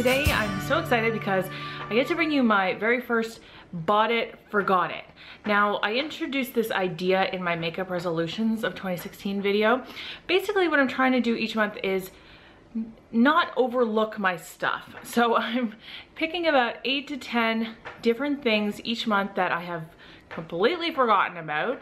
today I'm so excited because I get to bring you my very first bought it, forgot it. Now, I introduced this idea in my makeup resolutions of 2016 video. Basically what I'm trying to do each month is not overlook my stuff. So I'm picking about 8 to 10 different things each month that I have completely forgotten about.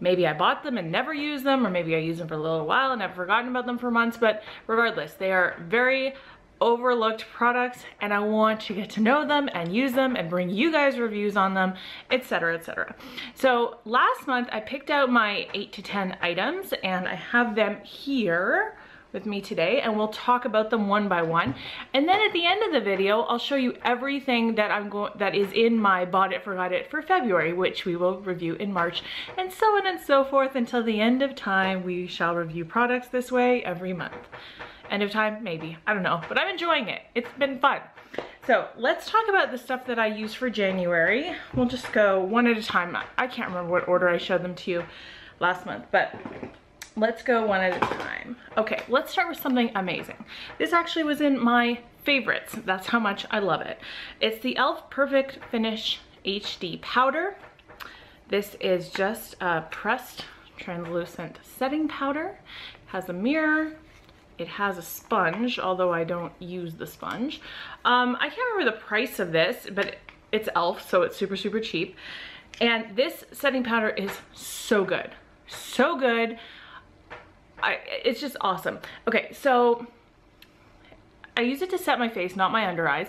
Maybe I bought them and never used them, or maybe I used them for a little while and I've forgotten about them for months, but regardless, they are very overlooked products and I want to get to know them and use them and bring you guys reviews on them, etc, etc. So last month I picked out my 8 to 10 items and I have them here with me today and we'll talk about them one by one. And then at the end of the video, I'll show you everything that that is in my bought it, forgot it for February, which we will review in March, and so on and so forth until the end of time. We shall review products this way every month. End of time, maybe, I don't know, but I'm enjoying it. It's been fun. So let's talk about the stuff that I use for January. We'll just go one at a time. I can't remember what order I showed them to you last month, but let's go one at a time. Okay, let's start with something amazing. This actually was in my favorites. That's how much I love it. It's the e.l.f. Perfect Finish HD Powder. This is just a pressed translucent setting powder. It has a mirror. It has a sponge, although I don't use the sponge. I can't remember the price of this, but it's e.l.f., so it's super, super cheap. And this setting powder is so good. So good. It's just awesome. Okay, so I use it to set my face, not my under eyes.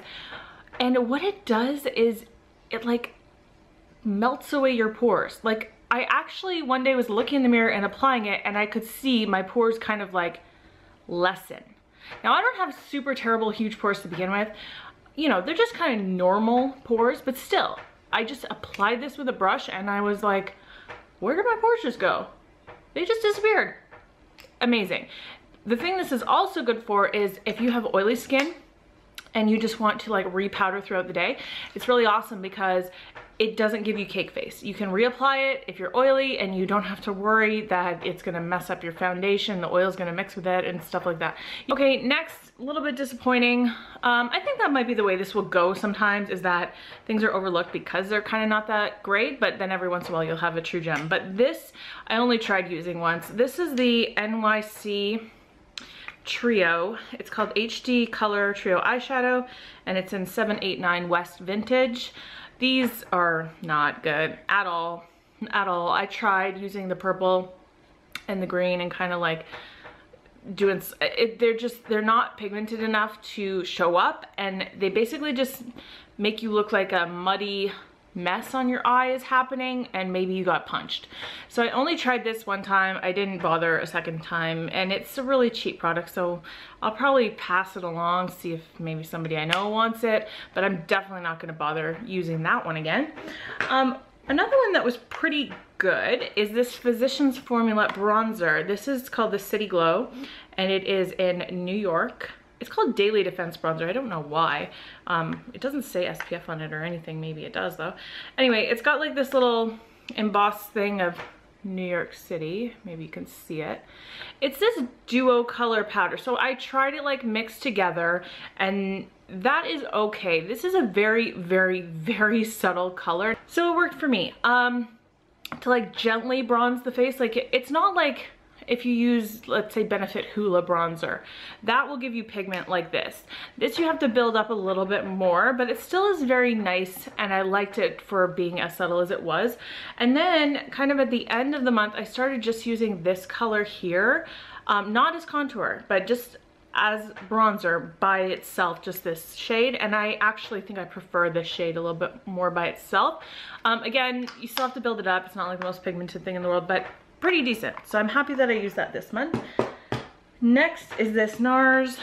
And what it does is it like melts away your pores. Like I actually one day was looking in the mirror and applying it and I could see my pores kind of like lessen. Now I don't have super terrible huge pores to begin with. You know, they're just kind of normal pores, but still, I just applied this with a brush and I was like, where did my pores just go? They just disappeared. Amazing. The thing this is also good for is if you have oily skin and you just want to like repowder throughout the day, it's really awesome because it doesn't give you cake face. You can reapply it if you're oily and you don't have to worry that it's gonna mess up your foundation, the oil's gonna mix with it and stuff like that. Okay, next, a little bit disappointing. I think that might be the way this will go sometimes, is that things are overlooked because they're kind of not that great, but then every once in a while you'll have a true gem. But this, I only tried using once. This is the NYC Trio. It's called HD Color Trio Eyeshadow and it's in 789 West Vintage. These are not good at all, at all. I tried using the purple and the green and kind of like doing it. They're not pigmented enough to show up and they basically just make you look like a muddy mess on your eye is happening and maybe you got punched. So I only tried this one time. I didn't bother a second time and it's a really cheap product, so I'll probably pass it along, see if maybe somebody I know wants it, but I'm definitely not going to bother using that one again. Another one that was pretty good is this Physicians Formula bronzer. This is called the City Glow and it is in New York. It's called Daily Defense Bronzer. I don't know why. It doesn't say SPF on it or anything. Maybe it does though. Anyway, it's got like this little embossed thing of New York City. Maybe you can see it. It's this duo color powder. So I tried it like mixed together and that is okay. This is a very, very, very subtle color. So it worked for me. To like gently bronze the face. Like it's not like if you use, let's say, Benefit Hoola bronzer, that will give you pigment like this. This you have to build up a little bit more, but it still is very nice and I liked it for being as subtle as it was. And then kind of at the end of the month, I started just using this color here, not as contour, but just as bronzer by itself, just this shade. And I actually think I prefer this shade a little bit more by itself. Again, you still have to build it up. It's not like the most pigmented thing in the world, but pretty decent. So I'm happy that I used that this month. Next is this Nars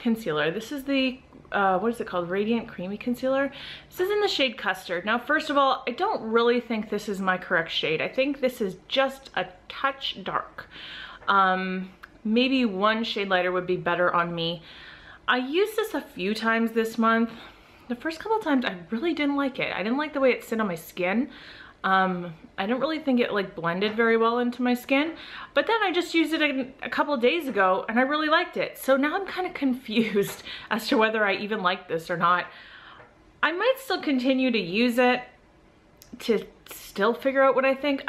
concealer. This is the, what is it called? Radiant Creamy Concealer. This is in the shade Custard. Now, first of all, I don't really think this is my correct shade. I think this is just a touch dark. Maybe one shade lighter would be better on me. I used this a few times this month. The first couple of times I really didn't like it. I didn't like the way it sit on my skin. I don't really think it like blended very well into my skin, but then I just used it a couple of days ago and I really liked it. So now I'm kind of confused as to whether I even like this or not. I might still continue to use it to still figure out what I think.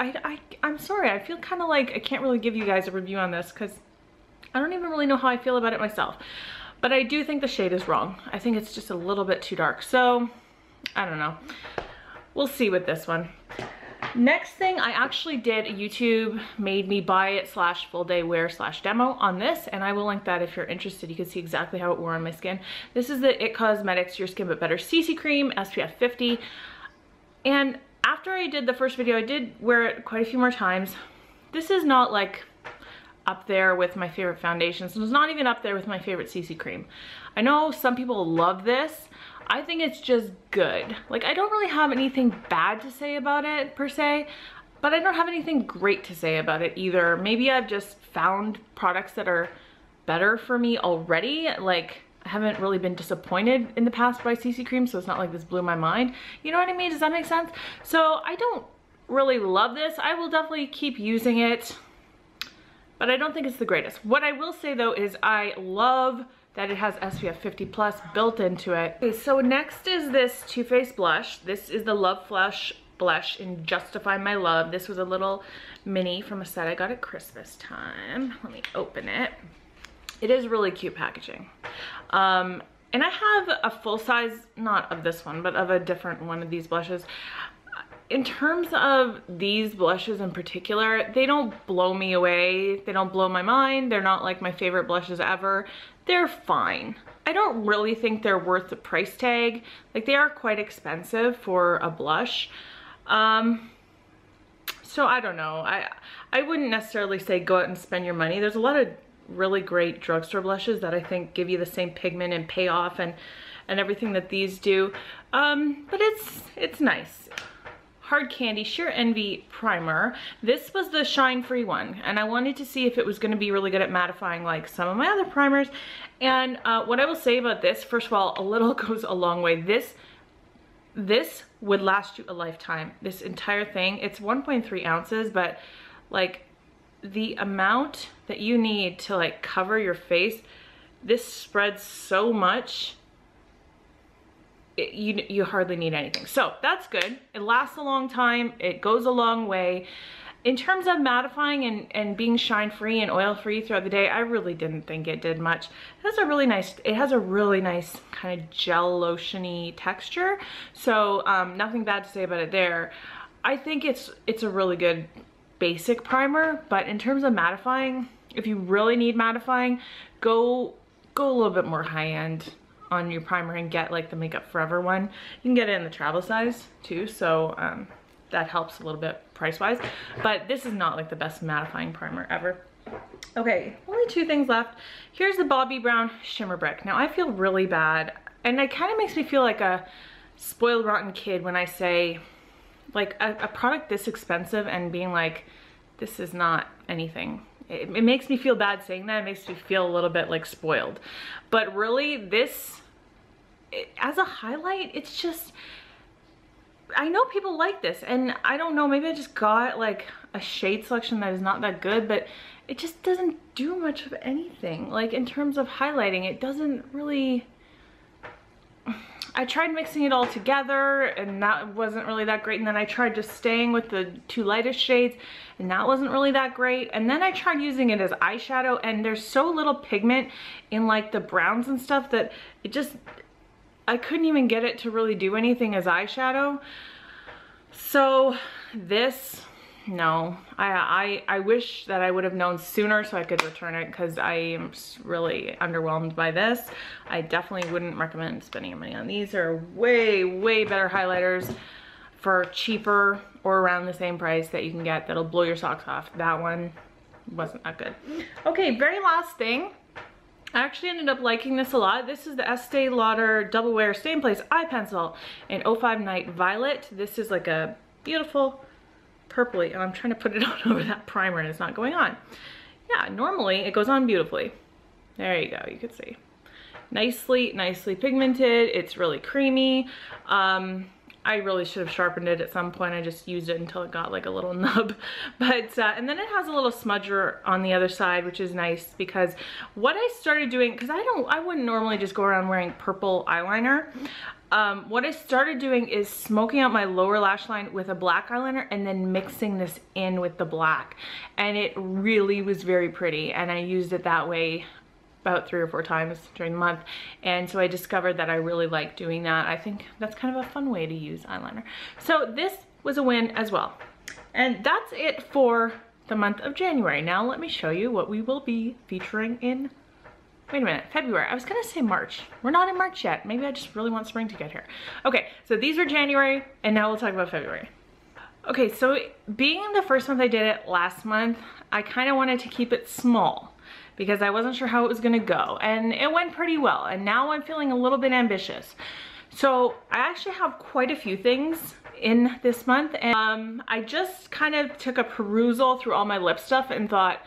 I'm sorry, I feel kind of like I can't really give you guys a review on this because I don't even really know how I feel about it myself. But I do think the shade is wrong. I think it's just a little bit too dark. So I don't know. We'll see with this one. Next thing, I actually did, YouTube made me buy it / full day wear / demo on this, and I will link that if you're interested. You can see exactly how it wore on my skin. This is the IT Cosmetics Your Skin But Better CC Cream, SPF 50. And after I did the first video, I did wear it quite a few more times. This is not like up there with my favorite foundations. It's not even up there with my favorite CC cream. I know some people love this. I think it's just good. Like, I don't really have anything bad to say about it per se, but I don't have anything great to say about it either. Maybe I've just found products that are better for me already. Like, I haven't really been disappointed in the past by CC cream, so it's not like this blew my mind. You know what I mean? Does that make sense? So I don't really love this. I will definitely keep using it, but I don't think it's the greatest. What I will say though is I love that it has SPF 50 plus built into it. Okay, so next is this Too Faced blush. This is the Love Flush blush in Justify My Love. This was a little mini from a set I got at Christmas time. Let me open it. It is really cute packaging. And I have a full size, not of this one, but of a different one of these blushes. In terms of these blushes in particular, they don't blow me away. They don't blow my mind. They're not like my favorite blushes ever. They're fine. I don't really think they're worth the price tag. Like, they are quite expensive for a blush. So I don't know. I wouldn't necessarily say go out and spend your money. There's a lot of really great drugstore blushes that I think give you the same pigment and payoff and everything that these do. But it's nice. Hard Candy Sheer Envy Primer. This was the shine free one, and I wanted to see if it was going to be really good at mattifying like some of my other primers. And what I will say about this, first of all, a little goes a long way. This would last you a lifetime. This entire thing, it's 1.3 ounces, but like the amount that you need to like cover your face, this spreads so much. You hardly need anything. So that's good. It lasts a long time. It goes a long way. In terms of mattifying and being shine free and oil free throughout the day, I really didn't think it did much. It has a really nice kind of gel lotion-y texture. So nothing bad to say about it there. I think it's a really good basic primer, but in terms of mattifying, if you really need mattifying, go a little bit more high end on your primer and get like the Makeup Forever one. You can get it in the travel size too, so that helps a little bit price wise, but this is not like the best mattifying primer ever. Okay, only 2 things left. Here's the Bobbi Brown Shimmer Brick. Now I feel really bad, and it kind of makes me feel like a spoiled rotten kid when I say like a product this expensive and being like, this is not anything. It makes me feel bad saying that. It makes me feel a little bit like spoiled. But really, this, as a highlight, it's just, I know people like this, and I don't know, maybe I just got like a shade selection that is not that good, but it just doesn't do much of anything. Like, in terms of highlighting, it doesn't really, I tried mixing it all together and that wasn't really that great, and then I tried just staying with the 2 lightest shades and that wasn't really that great, and then I tried using it as eyeshadow, and there's so little pigment in like the browns and stuff that it just, I couldn't even get it to really do anything as eyeshadow. So this, no, I wish that I would have known sooner so I could return it, because I am really underwhelmed by this. I definitely wouldn't recommend spending your money on these. They're way better highlighters for cheaper or around the same price that you can get that'll blow your socks off. That one wasn't that good. Okay, very last thing. I actually ended up liking this a lot. This is the Estee Lauder Double Wear Stay in Place Eye Pencil in 05 Night Violet. This is like a beautiful purpley, and I'm trying to put it on over that primer and it's not going on. Yeah, normally it goes on beautifully. There you go, you can see. Nicely pigmented. It's really creamy. I really should have sharpened it at some point. I just used it until it got like a little nub. But, and then it has a little smudger on the other side, which is nice because what I started doing, because I wouldn't normally just go around wearing purple eyeliner. What I started doing is smoking out my lower lash line with a black eyeliner and then mixing this in with the black. And it really was very pretty, and I used it that way about 3 or 4 times during the month, and so I discovered that I really like doing that. I think that's kind of a fun way to use eyeliner. So this was a win as well. And that's it for the month of January. Now let me show you what we will be featuring in, wait a minute, February. I was gonna say March. We're not in March yet. Maybe I just really want spring to get here. Okay, so these are January, and now we'll talk about February. Okay, so being the first month I did it last month, I kind of wanted to keep it small because I wasn't sure how it was gonna go, and it went pretty well, and now I'm feeling a little bit ambitious. So I actually have quite a few things in this month, and I just kind of took a perusal through all my lip stuff and thought,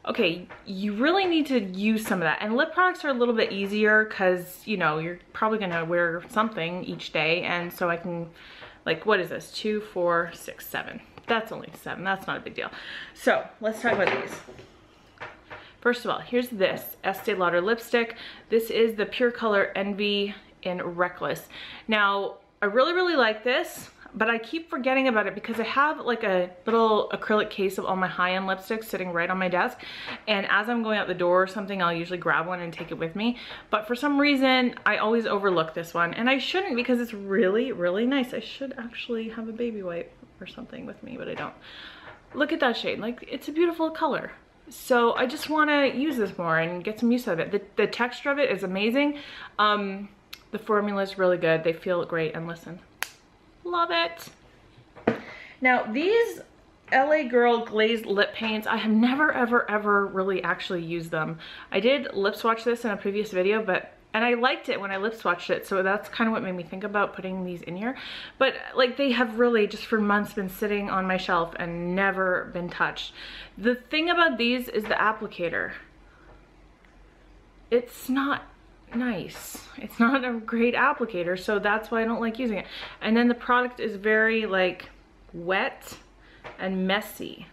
okay, you really need to use some of that. And lip products are a little bit easier because, you know, you're probably gonna wear something each day, and so I can, like, what is this? 2, 4, 6, 7. That's only 7, that's not a big deal. So let's talk about these. First of all, here's this Estee Lauder lipstick. This is the Pure Color Envy in Reckless. Now, I really like this, but I keep forgetting about it because I have like a little acrylic case of all my high-end lipsticks sitting right on my desk. And as I'm going out the door or something, I'll usually grab one and take it with me. But for some reason, I always overlook this one. And I shouldn't because it's really nice. I should actually have a baby wipe or something with me, but I don't. Look at that shade. Like, it's a beautiful color. So I just want to use this more and get some use out of it. The texture of it is amazing. The formula is really good. They feel great, and listen, love it. Now these LA Girl glazed lip paints, I have never ever really actually used them. I did lip swatch this in a previous video, and I liked it when I lip swatched it, so that's kind of what made me think about putting these in here. But like, they have really just for months been sitting on my shelf and never been touched. The thing about these is the applicator. It's not nice. It's not a great applicator, so that's why I don't like using it. And then the product is very like wet and messy.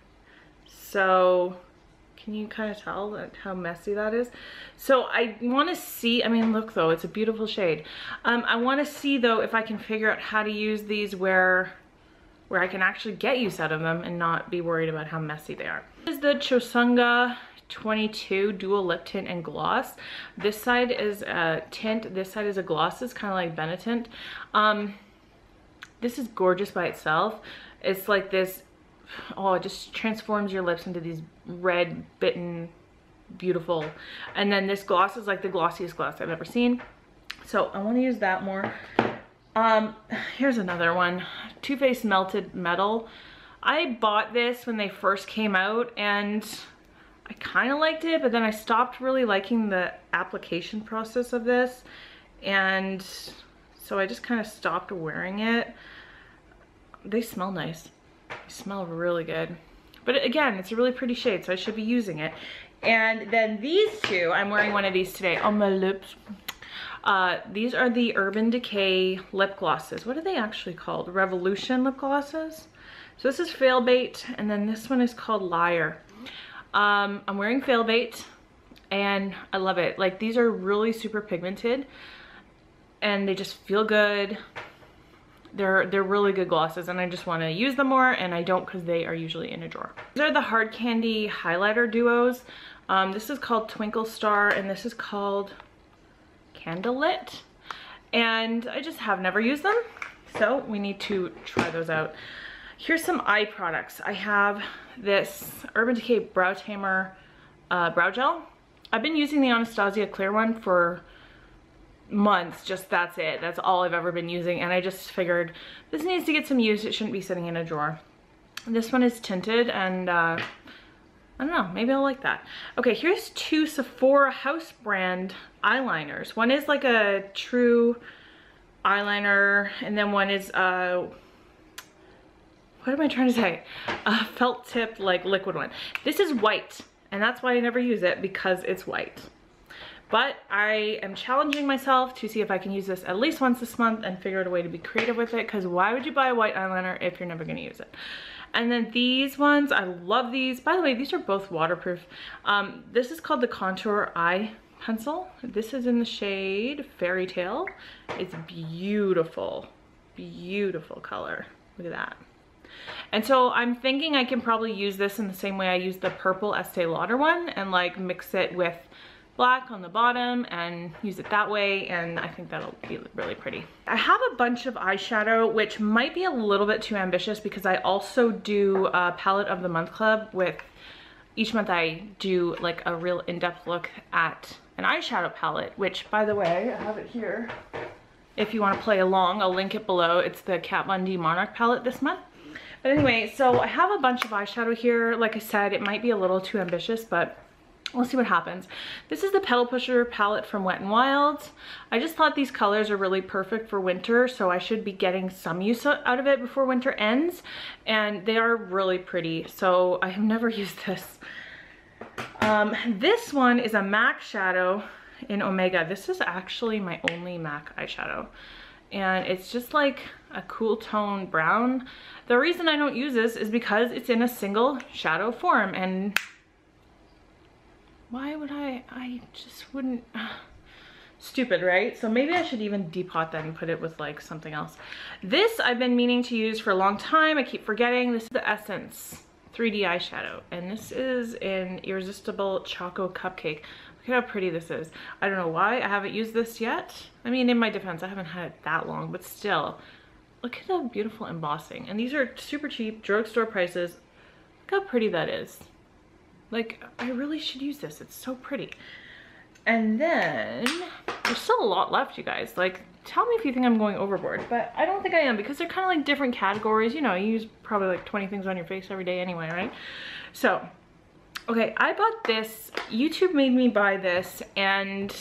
So can you kind of tell how messy that is? So I want to see, I mean, look though, it's a beautiful shade. I want to see though if I can figure out how to use these where I can actually get use out of them and not be worried about how messy they are. This is the Chosunga 22 dual lip tint and gloss. This side is a tint, this side is a gloss. It's kind of like Benetint. This is gorgeous by itself. It's like this, oh, it just transforms your lips into these red bitten beautiful. And then this gloss is like the glossiest gloss I've ever seen, so I want to use that more. Here's another one, Too Faced Melted Metal. I bought this when they first came out and I kind of liked it, but then I stopped really liking the application process of this, and so I just kind of stopped wearing it. They smell nice. They smell really good. But again, it's a really pretty shade, so I should be using it. And then these two, I'm wearing one of these today on my lips. These are the Urban Decay lip glosses. What are they actually called? Revolution lip glosses? So this is Failbait, and then this one is called Liar. I'm wearing Failbait, and I love it. Like, these are really super pigmented, and they just feel good. They're really good glosses, and I just want to use them more, and I don't because they are usually in a drawer. These are the Hard Candy highlighter duos. This is called Twinkle Star, and this is called Candlelit, and I just have never used them, so we need to try those out. Here's some eye products. I have this Urban Decay Brow Tamer brow gel. I've been using the Anastasia clear one for months, just that's it. That's all I've ever been using, and I just figured this needs to get some use. It shouldn't be sitting in a drawer. This one is tinted, and I don't know, maybe I'll like that. Okay, here's two Sephora house brand eyeliners. One is like a true eyeliner, and then one is what am I trying to say? A felt tip, like liquid one. This is white, and that's why I never use it, because it's white. But I am challenging myself to see if I can use this at least once this month and figure out a way to be creative with it, because why would you buy a white eyeliner if you're never gonna use it? And then these ones, I love these. By the way, these are both waterproof. This is called the Contour Eye Pencil. This is in the shade Fairy Tale. It's beautiful, beautiful color. Look at that. And so I'm thinking I can probably use this in the same way I use the purple Estee Lauder one, and like mix it with black on the bottom and use it that way, and I think that'll be really pretty. I have a bunch of eyeshadow, which might be a little bit too ambitious because I also do a palette of the month club. With each month I do like a real in-depth look at an eyeshadow palette, which by the way, I have it here. If you want to play along, I'll link it below. It's the Kat Von D Monarch palette this month. But anyway, so I have a bunch of eyeshadow here. Like I said, it might be a little too ambitious, but we'll see what happens. This is the Petal Pusher palette from Wet n Wild. I just thought these colors are really perfect for winter, so I should be getting some use out of it before winter ends. And they are really pretty, so I have never used this. This one is a MAC shadow in Omega. This is actually my only MAC eyeshadow. And it's just like a cool tone brown. The reason I don't use this is because it's in a single shadow form, and why would I just wouldn't, stupid, right? So maybe I should even depot that and put it with like something else. This I've been meaning to use for a long time. I keep forgetting. This is the Essence 3D eyeshadow, and this is in Irresistible Choco Cupcake. Look at how pretty this is. I don't know why I haven't used this yet. I mean, in my defense, I haven't had it that long, but still, look at the beautiful embossing. And these are super cheap, drugstore prices. Look how pretty that is. Like, I really should use this. It's so pretty. And then there's still a lot left, you guys. Like, tell me if you think I'm going overboard, but I don't think I am, because they're kind of like different categories. You know, you use probably like 20 things on your face every day anyway, right? So, okay, I bought this. YouTube made me buy this, and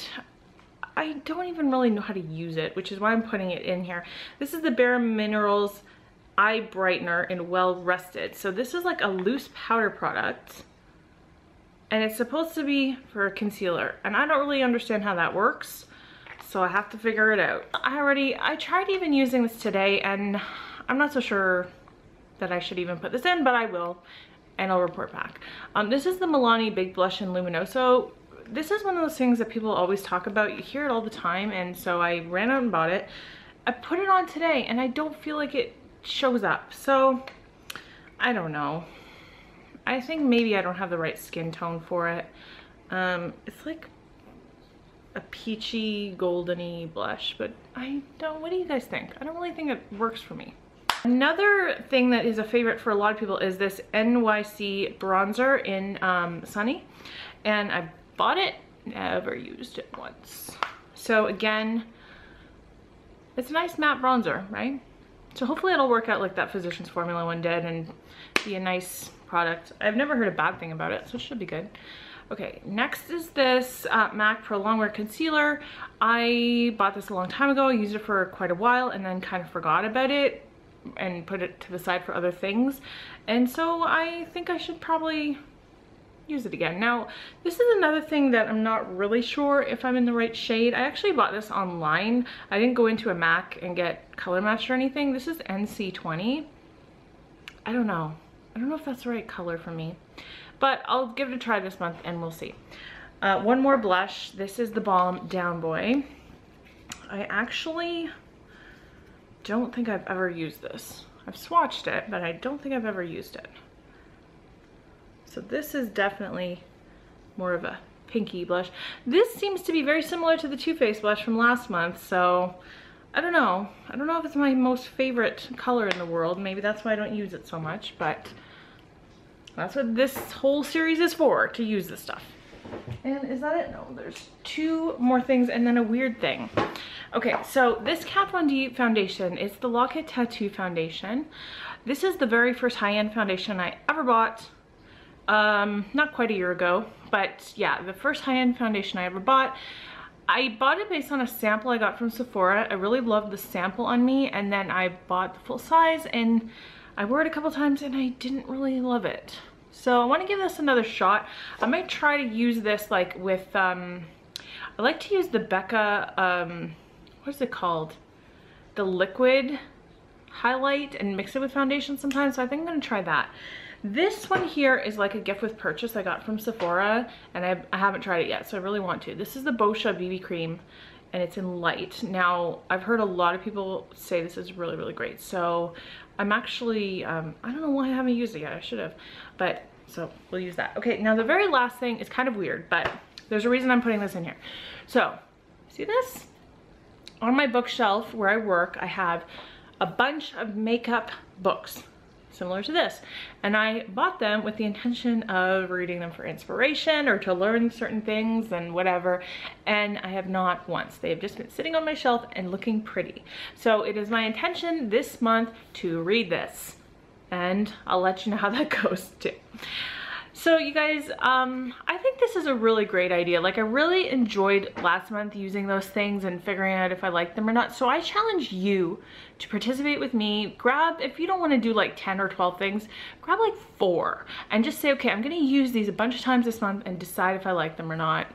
I don't even really know how to use it, which is why I'm putting it in here. This is the Bare Minerals Eye Brightener in Well Rested. So this is like a loose powder product, and it's supposed to be for a concealer, and I don't really understand how that works, so I have to figure it out. I tried even using this today, and I'm not so sure that I should even put this in, but I will, and I'll report back. This is the Milani Big Blush in Luminoso. This is one of those things that people always talk about. You hear it all the time, and so I ran out and bought it. I put it on today, and I don't feel like it shows up, so I don't know. I think maybe I don't have the right skin tone for it. It's like a peachy, goldeny blush, but I don't, what do you guys think? I don't really think it works for me. Another thing that is a favorite for a lot of people is this NYC bronzer in Sunny, and I bought it, never used it once. So again, it's a nice matte bronzer, right? So hopefully it'll work out like that Physicians Formula one did and be a nice product. I've never heard a bad thing about it, so it should be good. Okay, next is this MAC Pro Longwear Concealer. I bought this a long time ago, used it for quite a while, and then kind of forgot about it and put it to the side for other things. And so I think I should probably use it again. Now, this is another thing that I'm not really sure if I'm in the right shade. I actually bought this online. I didn't go into a MAC and get color matched or anything. This is NC20. I don't know. I don't know if that's the right color for me, but I'll give it a try this month and we'll see. One more blush. This is the Balm Down Boy. I actually don't think I've ever used this. I've swatched it, but I don't think I've ever used it. So this is definitely more of a pinky blush. This seems to be very similar to the Too Faced blush from last month, so I don't know. I don't know if it's my most favorite color in the world. Maybe that's why I don't use it so much, but that's what this whole series is for, to use this stuff. And is that it? No, there's two more things and then a weird thing. Okay, so this Kat Von D foundation is the Lock-It Tattoo foundation. This is the very first high-end foundation I ever bought. Not quite a year ago, but yeah, the first high-end foundation I ever bought. I bought it based on a sample I got from Sephora. I really loved the sample on me, and then I bought the full size and I wore it a couple times and I didn't really love it. So I want to give this another shot. I might try to use this like with, I I like to use the Becca, what is it called? The liquid highlight and mix it with foundation sometimes, so I think I'm gonna try that. This one here is like a gift with purchase I got from Sephora, and I haven't tried it yet, so I really want to. This is the Boscia BB cream, and it's in light. Now, I've heard a lot of people say this is really, really great, so I'm actually, I don't know why I haven't used it yet. I should have, but so we'll use that. Okay, now the very last thing is kind of weird, but there's a reason I'm putting this in here. So, see this? On my bookshelf where I work, I have a bunch of makeup books similar to this, and I bought them with the intention of reading them for inspiration or to learn certain things and whatever, and I have not once. They have just been sitting on my shelf and looking pretty. So it is my intention this month to read this, and I'll let you know how that goes too. So you guys, I think this is a really great idea. Like, I really enjoyed last month using those things and figuring out if I like them or not. So I challenge you to participate with me. Grab, if you don't want to do like 10 or 12 things, grab like 4 and just say, okay, I'm going to use these a bunch of times this month and decide if I like them or not.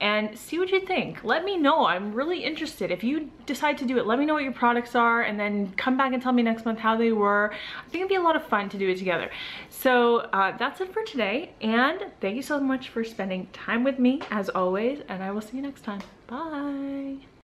And see what you think. Let me know. I'm really interested. If you decide to do it, let me know what your products are, and then come back and tell me next month how they were. I think it'd be a lot of fun to do it together. So that's it for today, and thank you so much for spending time with me as always, and I will see you next time. Bye.